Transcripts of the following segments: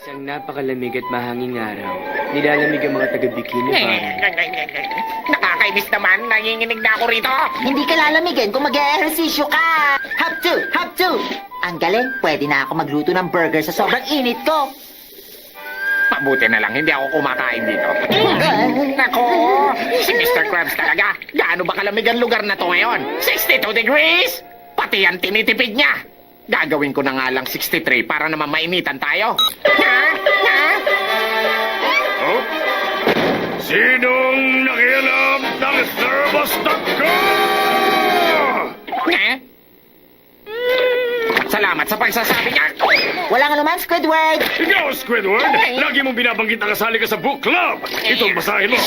Isang napakalamig at mahanging araw. Nilalamig ang mga taga-bikini bar. Nakakainis naman, nanginginig na ako rito. Hindi ka lalamigin kung mag-ehersisyo ka. Hop to, hop to. Ang galing, pwede na ako magluto ng burger sa sobrang init ko. Mabuti na lang, hindi ako kumakain dito. Nako, si Mr. Krabs talaga. Gaano ba kalamig ang lugar na to ngayon? 62 degrees? Pati yan tinitipid niya. Gagawin ko na nga lang 63 para naman mainitan tayo. Ha? Ha? Oh? Sinong nakialam ng thermostat ko? Eh? Salamat sa pagsasabi niya. Walang anuman, Squidward. Ikaw, Squidward! Lagi mong binabanggit na kasali ka sa book club! Itong basahin mo!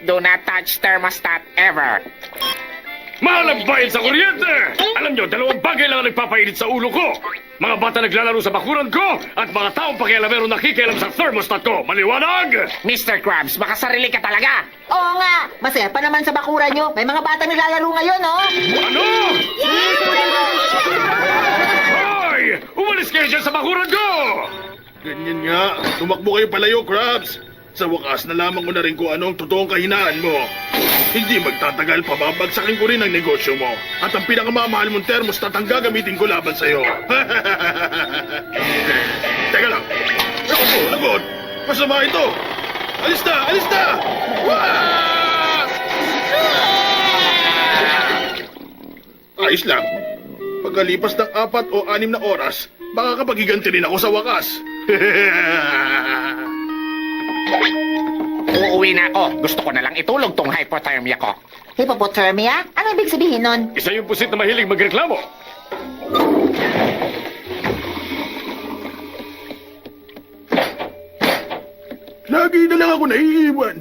Do not touch thermostat ever. Mahal ang bayad sa kuryente! Alam nyo, dalawang bagay lang ang nagpapainit sa ulo ko. Mga bata naglalaro sa bakuran ko at mga taong pakialamero nakikialam sa thermostat ko. Maliwanag! Mr. Krabs, baka sarili ka talaga. Oo nga, masaya pa naman sa bakuran nyo. May mga bata naglalaro ngayon, oh. Ano? Hoy! Umalis kayo dyan sa bakuran ko! Ganyan nga. Tumakbo kayo palayo, Krabs. Sa wakas, nalaman ko na rin kung anong totoong kahinaan mo. Hindi magtatagal, pababagsakin ko rin ang negosyo mo. At ang pinakamamahal mong thermostat ang gagamitin ko laban sa'yo. Teka lang. Ako po, lagot. Masama ito. Alis na! Alis na! Ayos lang. Pagkalipas ng 4 o 6 na oras, makakapaghiganti rin ako sa wakas. Uuwi na ako. Gusto ko na lang itulog tong hypothermia ko. Hypothermia? Ano ibig sabihin nun? Isa yung pusit na mahilig magreklamo. Lagi na lang ako naiiwan.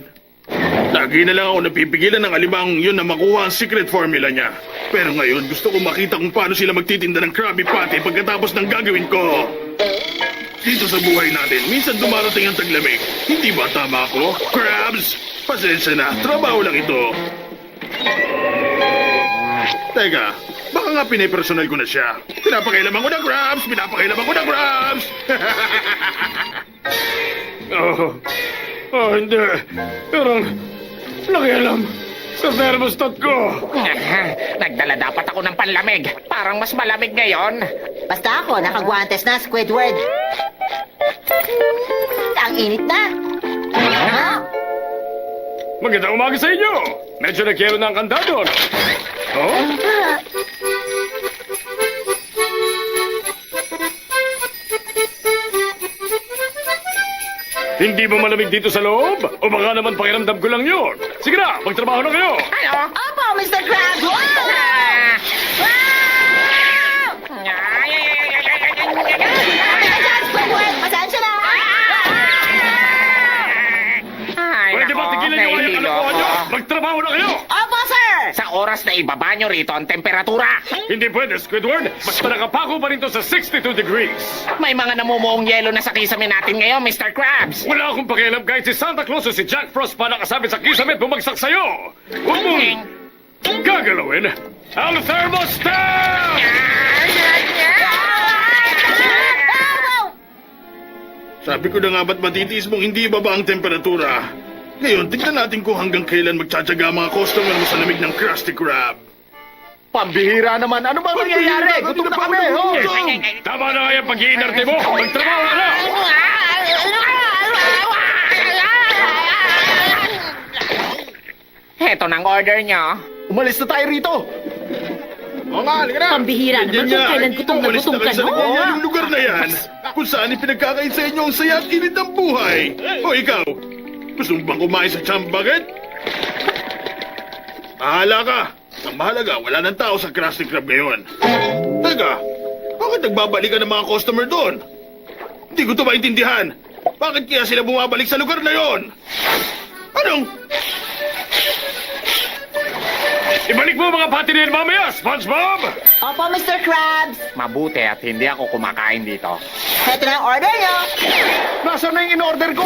Lagi na lang ako napipigilan ng alimang yun na makuha ang secret formula niya. Pero ngayon, gusto ko makita kung paano sila magtitinda ng Krabby Patty pagkatapos ng gagawin ko. Dito sa buhay natin, minsan dumarating ang taglamig. Hindi ba tama ako? Krabs! Pasensya na, trabaho lang ito. Teka, baka nga pinipersonal ko na siya. Pinapakailaman ko na Krabs! Pinapakailaman ko na Krabs! Hindi. Pero, nakialam sa thermostat ko. Nagdala dapat ako ng panlamig. Parang mas malamig ngayon. Basta ako, nakagwantes na, Squidward. Ang init na. Ha? Magandang umaga sa inyo. Medyo nagkero na ang kandado. Oh? Hindi ba malamig dito sa loob? O baka naman pakiramdam ko lang yun? Sige na, magtrabaho na kayo. Ano? Opo, Mr. Krabs! Wow! Squidward, pasensya na! Pwede ba tigilan nyo kayo kalokohan nyo? Magtrabaho na kayo! Opo, sir! Sa oras na ibaba nyo rito ang temperatura. Hindi pwede, Squidward. Basta nakapako pa rin to sa 62 degrees. May mga namumuong yelo na sa kisame natin ngayon, Mr. Krabs. Wala akong pakialam kahit si Santa Claus o si Jack Frost pa nakasabit sa kisame at bumagsak sa'yo. Huwag mong gagalawin ang thermostat! Sabi ko na nga ba't matitiis mong hindi ibaba ang temperatura? Ngayon, tignan natin kung hanggang kailan magtsatsaga ang mga customer mo sa lamig ng Krusty Krab. Pambihira naman. Ano ba mangyayari? Gutom na kami. Oh. Tama na nga yung pag-iinarte mo. Magtrabaho ka na! Heto ng order nyo. Umalis na tayo rito! Oo nga, halika na! Pambihira naman kung kailan gutom na Umalis gutom ka, kayo sa no? likod niyo yung lugar na yan. Kung saan ipinagkakain sa inyo ang saya at init ng buhay. O ikaw, gusto mo bang kumain sa Champ Bucket? Bahala ka. Ang mahalaga, wala ng tao sa Krusty Krab ngayon. Teka, bakit nagbabalik ka ng mga customer doon? Hindi ko ito maintindihan. Bakit kaya sila bumabalik sa lugar na yon? Anong? Ibalik mo mga pati na yan mamaya, SpongeBob! Opo, Mr. Krabs. Mabuti at hindi ako kumakain dito. Heto na ang order nyo. Nasaan na yung in-order ko?